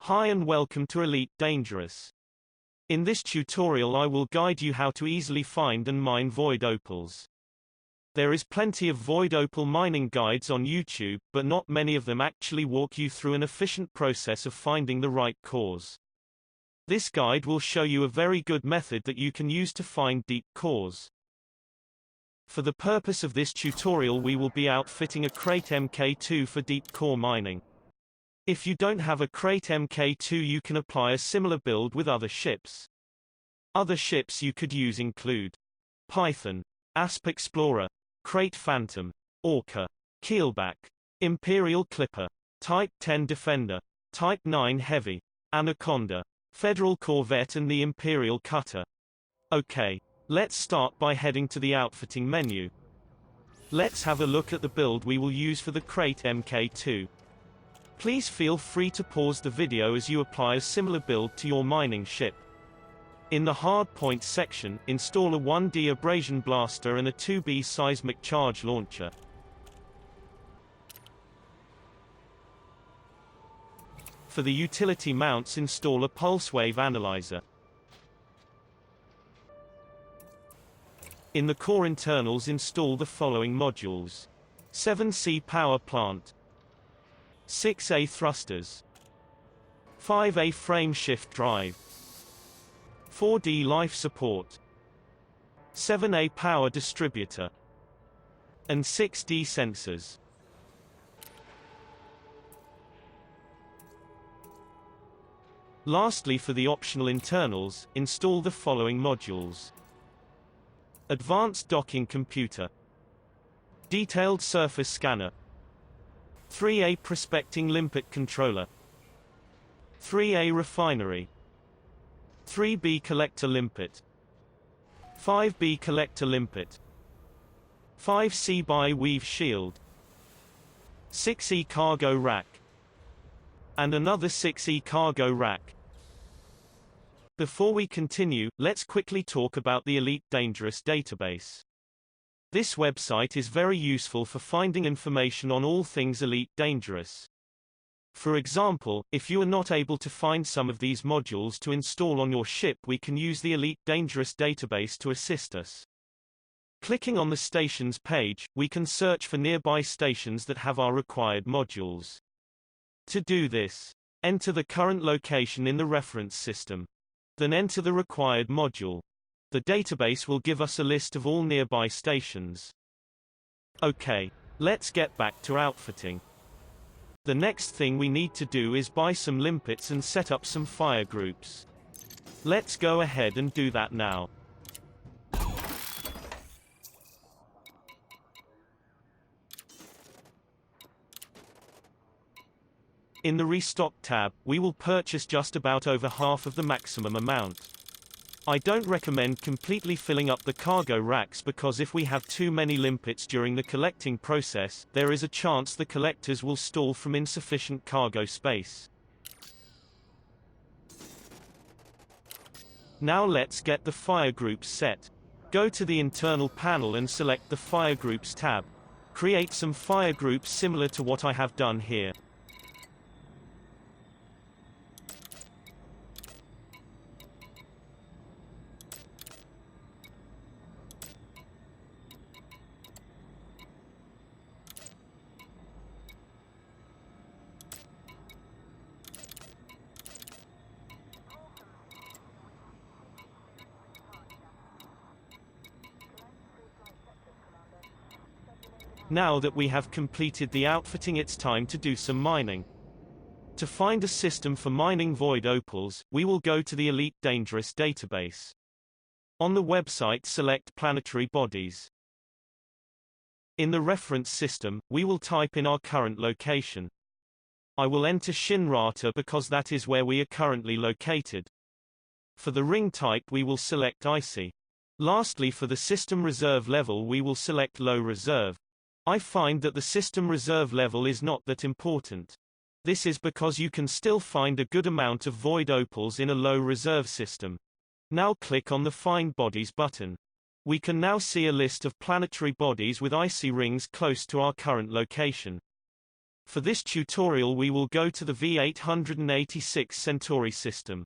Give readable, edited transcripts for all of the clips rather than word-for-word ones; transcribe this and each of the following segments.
Hi and welcome to Elite Dangerous. In this tutorial I will guide you how to easily find and mine void opals. There is plenty of void opal mining guides on YouTube, but not many of them actually walk you through an efficient process of finding the right cores. This guide will show you a very good method that you can use to find deep cores. For the purpose of this tutorial we will be outfitting a Crate Mk2 for deep core mining. If you don't have a Crate Mk2 you can apply a similar build with other ships. Other ships you could use include Python, Asp Explorer, Crate Phantom, Orca, Keelback, Imperial Clipper, Type 10 Defender, Type 9 Heavy, Anaconda, Federal Corvette and the Imperial Cutter. Okay, let's start by heading to the outfitting menu. Let's have a look at the build we will use for the Crate Mk2. Please feel free to pause the video as you apply a similar build to your mining ship. In the hardpoint section, install a 1D abrasion blaster and a 2B seismic charge launcher. For the utility mounts, install a pulse wave analyzer. In the core internals, install the following modules: 7C power plant, 6A thrusters, 5A frame shift drive, 4D life support, 7A power distributor, and 6D sensors. Lastly, for the optional internals, install the following modules: Advanced docking computer, Detailed surface scanner, 3A prospecting limpet controller, 3A refinery, 3B collector limpet, 5B collector limpet, 5C by weave shield, 6E cargo rack, and another 6E cargo rack. Before we continue, let's quickly talk about the Elite Dangerous database. This website is very useful for finding information on all things Elite Dangerous. For example, if you are not able to find some of these modules to install on your ship, we can use the Elite Dangerous database to assist us. Clicking on the stations page, we can search for nearby stations that have our required modules. To do this, enter the current location in the reference system. Then enter the required module. The database will give us a list of all nearby stations. Okay, let's get back to outfitting. The next thing we need to do is buy some limpets and set up some fire groups. Let's go ahead and do that now. In the Restock tab, we will purchase just about over half of the maximum amount. I don't recommend completely filling up the cargo racks because if we have too many limpets during the collecting process, there is a chance the collectors will stall from insufficient cargo space. Now let's get the fire groups set. Go to the internal panel and select the Fire Groups tab. Create some fire groups similar to what I have done here. Now that we have completed the outfitting, it's time to do some mining. To find a system for mining void opals, we will go to the Elite Dangerous database. On the website, select planetary bodies. In the reference system, we will type in our current location. I will enter Shinrarta because that is where we are currently located. For the ring type we will select Icy. Lastly, for the system reserve level we will select Low Reserve. I find that the system reserve level is not that important. This is because you can still find a good amount of void opals in a low reserve system. Now click on the Find Bodies button. We can now see a list of planetary bodies with icy rings close to our current location. For this tutorial we will go to the V886 Centauri system.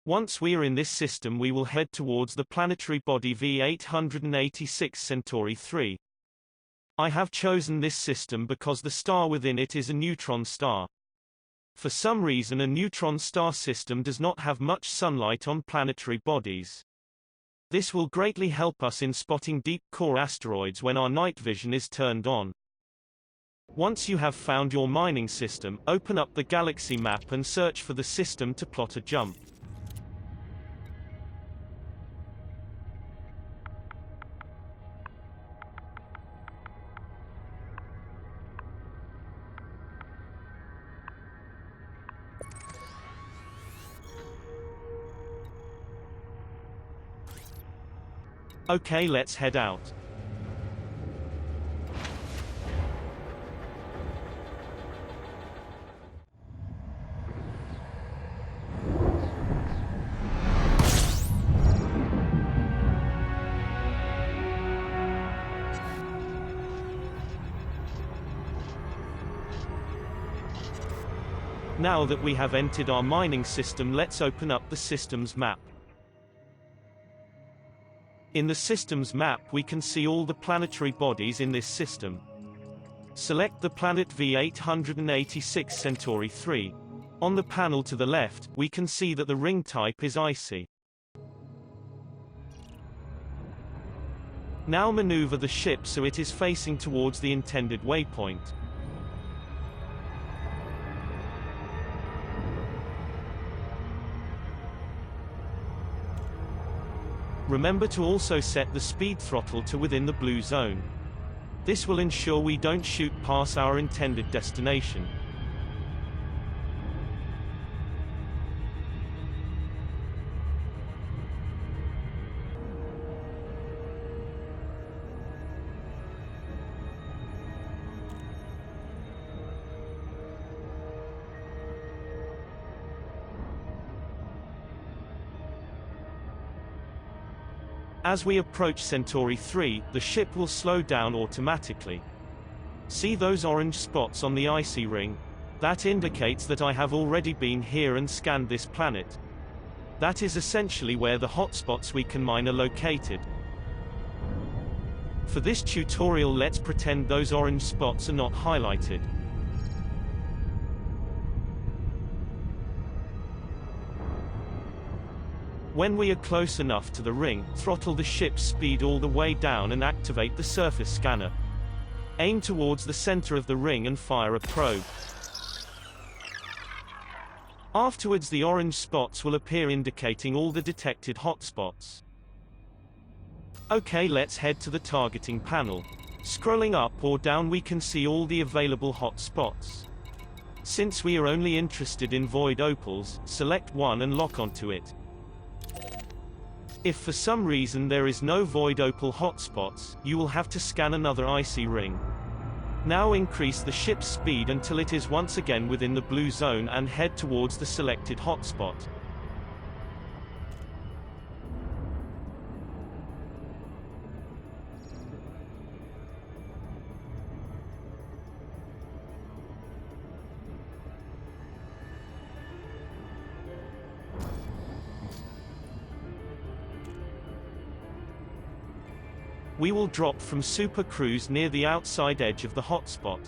Once we are in this system we will head towards the planetary body V886 Centauri 3. I have chosen this system because the star within it is a neutron star. For some reason a neutron star system does not have much sunlight on planetary bodies. This will greatly help us in spotting deep core asteroids when our night vision is turned on. Once you have found your mining system, open up the galaxy map and search for the system to plot a jump. Okay, let's head out. Now that we have entered our mining system, let's open up the system's map. In the system's map we can see all the planetary bodies in this system. Select the planet V886 Centauri 3. On the panel to the left, we can see that the ring type is icy. Now maneuver the ship so it is facing towards the intended waypoint. Remember to also set the speed throttle to within the blue zone. This will ensure we don't shoot past our intended destination. As we approach Centauri 3, the ship will slow down automatically. See those orange spots on the icy ring? That indicates that I have already been here and scanned this planet. That is essentially where the hotspots we can mine are located. For this tutorial let's pretend those orange spots are not highlighted. When we are close enough to the ring, throttle the ship's speed all the way down and activate the surface scanner. Aim towards the center of the ring and fire a probe. Afterwards the orange spots will appear indicating all the detected hotspots. Okay, let's head to the targeting panel. Scrolling up or down we can see all the available hotspots. Since we are only interested in void opals, select one and lock onto it. If for some reason there is no void opal hotspots, you will have to scan another icy ring. Now increase the ship's speed until it is once again within the blue zone and head towards the selected hotspot. We will drop from Super Cruise near the outside edge of the hotspot.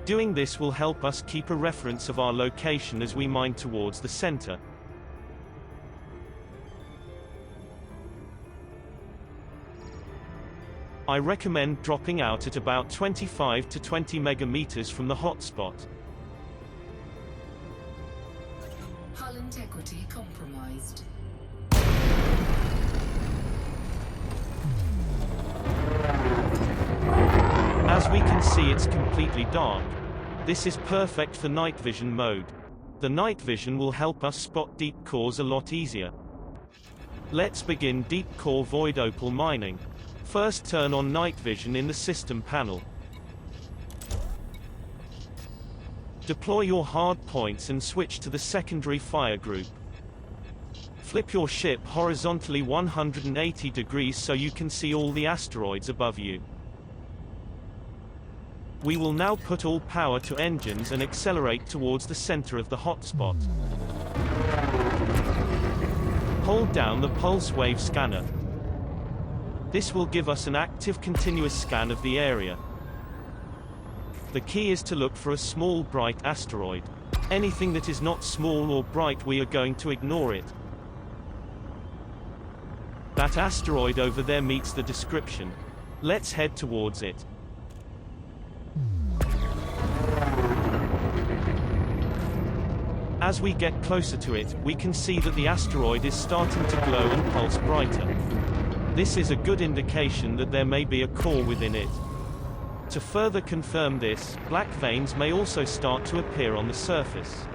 Doing this will help us keep a reference of our location as we mine towards the center. I recommend dropping out at about 25 to 20 megameters from the hotspot. Hull integrity compromised. As we can see, it's completely dark. This is perfect for night vision mode. The night vision will help us spot deep cores a lot easier. Let's begin deep core void opal mining. First turn on night vision in the system panel. Deploy your hard points and switch to the secondary fire group. Flip your ship horizontally 180 degrees so you can see all the asteroids above you. We will now put all power to engines and accelerate towards the center of the hotspot. Hold down the pulse wave scanner. This will give us an active continuous scan of the area. The key is to look for a small bright asteroid. Anything that is not small or bright, we are going to ignore it. That asteroid over there meets the description. Let's head towards it. As we get closer to it, we can see that the asteroid is starting to glow and pulse brighter. This is a good indication that there may be a core within it. To further confirm this, black veins may also start to appear on the surface.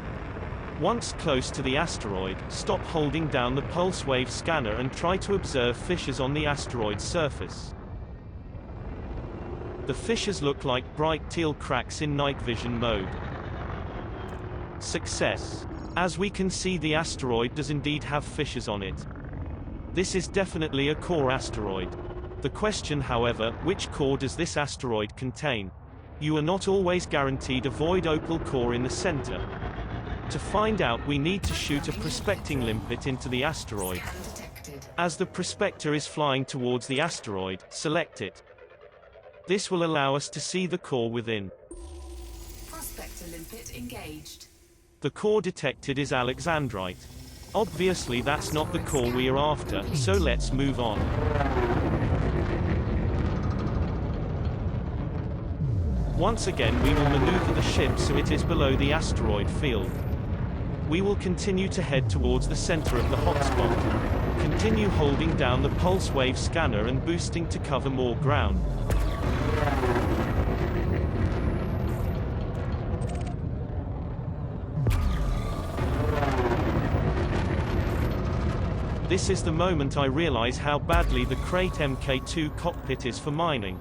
Once close to the asteroid, stop holding down the pulse wave scanner and try to observe fissures on the asteroid's surface. The fissures look like bright teal cracks in night vision mode. Success. As we can see, the asteroid does indeed have fissures on it. This is definitely a core asteroid. The question, however, which core does this asteroid contain? You are not always guaranteed a void opal core in the center. To find out, we need to shoot a prospecting limpet into the asteroid. As the prospector is flying towards the asteroid, select it. This will allow us to see the core within. Prospector limpet engaged. The core detected is Alexandrite. Obviously that's not the core we are after, so let's move on. Once again we will maneuver the ship so it is below the asteroid field. We will continue to head towards the center of the hotspot. Continue holding down the pulse wave scanner and boosting to cover more ground. This is the moment I realize how badly the Krait Mk2 cockpit is for mining.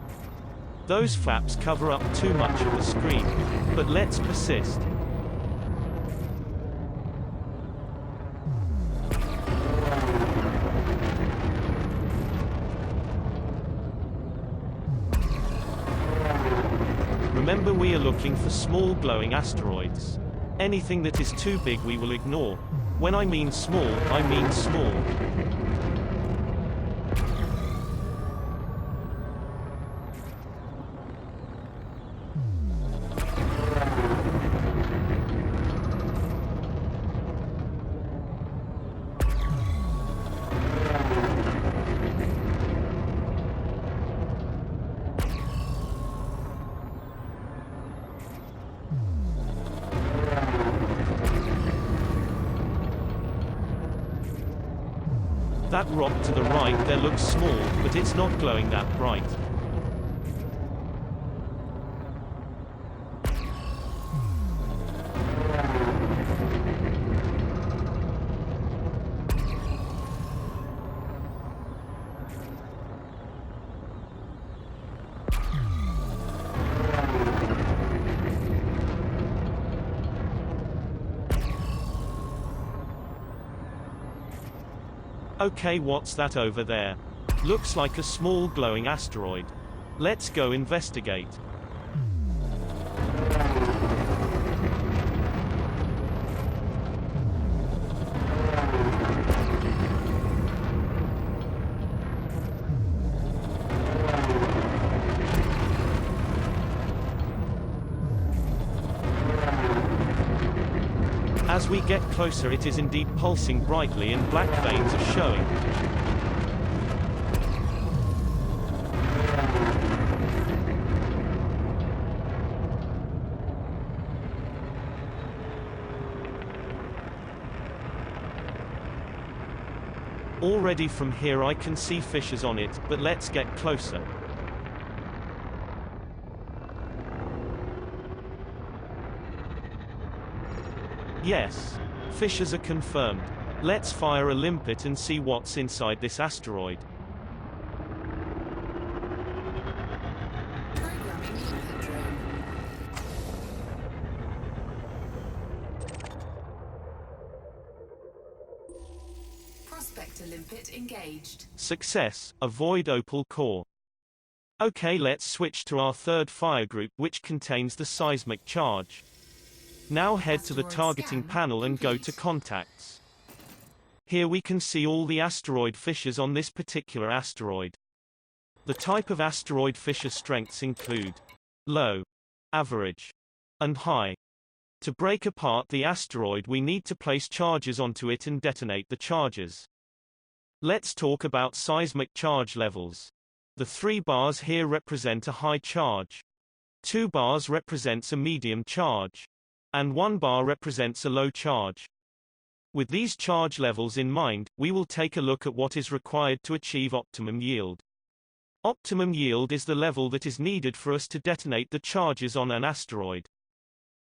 Those flaps cover up too much of the screen. But let's persist. Remember, we are looking for small glowing asteroids. Anything that is too big we will ignore. When I mean small, I mean small. That rock to the right there looks small, but it's not glowing that bright. Okay, what's that over there? Looks like a small glowing asteroid. Let's go investigate. As we get closer, it is indeed pulsing brightly and black veins are showing. Already from here I can see fissures on it, but let's get closer. Yes. Fissures are confirmed. Let's fire a limpet and see what's inside this asteroid. Programming limpet drone. Prospector limpet engaged. Success, a void opal core. Okay, let's switch to our third fire group, which contains the seismic charge. Now head to the Asteroid targeting scan panel and go to complete. contacts. Here we can see all the asteroid fissures on this particular asteroid. The type of asteroid fissure strengths include low, average, and high. To break apart the asteroid, we need to place charges onto it and detonate the charges. Let's talk about seismic charge levels. The 3 bars here represent a high charge. 2 bars represents a medium charge. And 1 bar represents a low charge. With these charge levels in mind, we will take a look at what is required to achieve optimum yield. Optimum yield is the level that is needed for us to detonate the charges on an asteroid.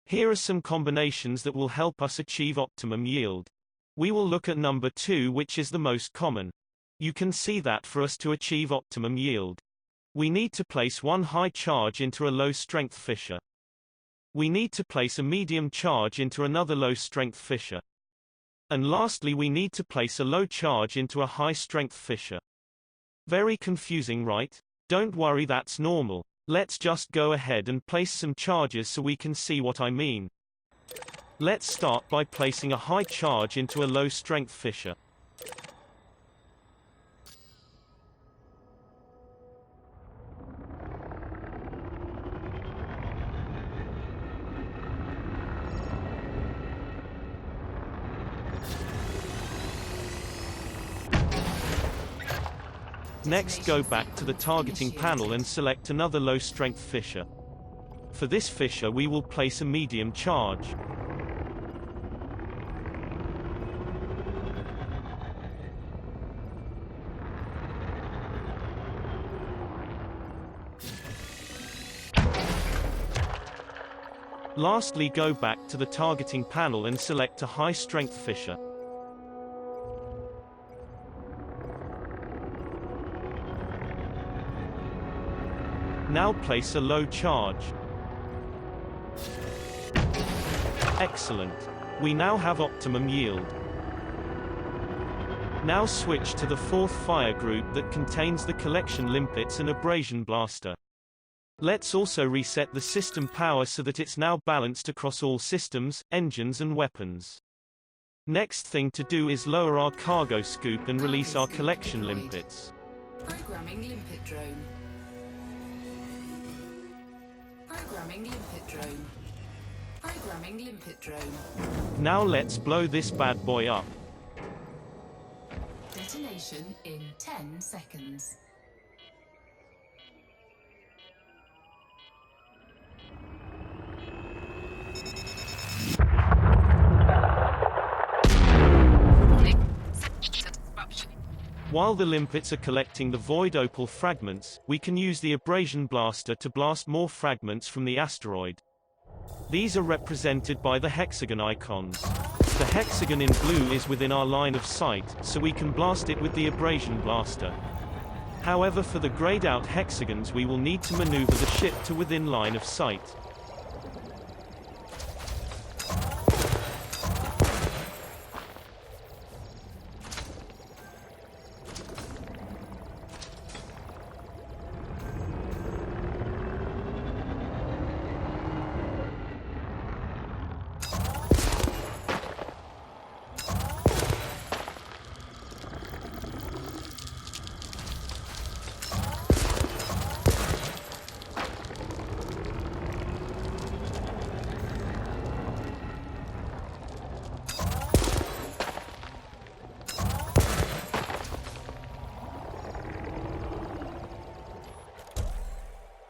Here are some combinations that will help us achieve optimum yield. We will look at number 2, which is the most common. You can see that for us to achieve optimum yield, we need to place one high charge into a low-strength fissure. We need to place a medium charge into another low-strength fissure. And lastly, we need to place a low charge into a high-strength fissure. Very confusing, right? Don't worry, that's normal. Let's just go ahead and place some charges so we can see what I mean. Let's start by placing a high charge into a low-strength fissure. Next, go back to the targeting panel and select another low-strength fissure. For this fissure, we will place a medium charge. Lastly, go back to the targeting panel and select a high-strength fissure. Now place a low charge. Excellent. We now have optimum yield. Now switch to the 4th fire group that contains the collection limpets and abrasion blaster. Let's also reset the system power so that it's now balanced across all systems, engines and weapons. Next thing to do is lower our cargo scoop and release our collection limpets. Programming limpet drone. Programming limpet drone. Programming limpet drone. Now let's blow this bad boy up. Detonation in 10 seconds. While the limpets are collecting the void opal fragments, we can use the abrasion blaster to blast more fragments from the asteroid. These are represented by the hexagon icons. The hexagon in blue is within our line of sight, so we can blast it with the abrasion blaster. However, for the grayed out hexagons, we will need to maneuver the ship to within line of sight.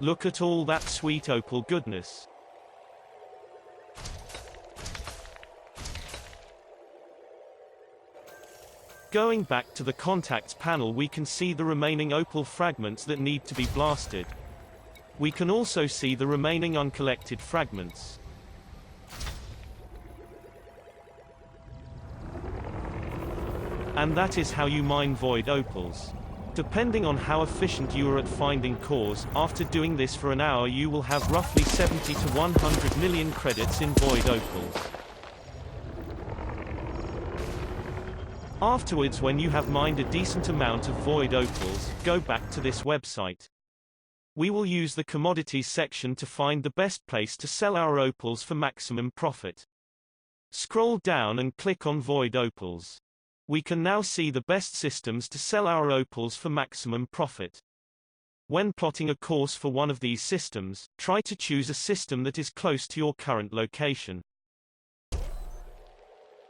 Look at all that sweet opal goodness. Going back to the contacts panel, we can see the remaining opal fragments that need to be blasted. We can also see the remaining uncollected fragments. And that is how you mine void opals. Depending on how efficient you are at finding cores, after doing this for an hour you will have roughly 70 to 100 million credits in void opals. Afterwards, when you have mined a decent amount of void opals, go back to this website. We will use the commodities section to find the best place to sell our opals for maximum profit. Scroll down and click on Void Opals. We can now see the best systems to sell our opals for maximum profit. When plotting a course for one of these systems, try to choose a system that is close to your current location.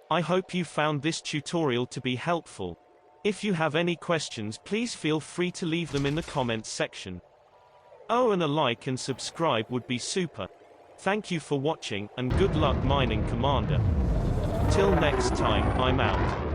I hope you found this tutorial to be helpful. If you have any questions, please feel free to leave them in the comments section. Oh, and a like and subscribe would be super. Thank you for watching, and good luck mining, Commander. Till next time, I'm out.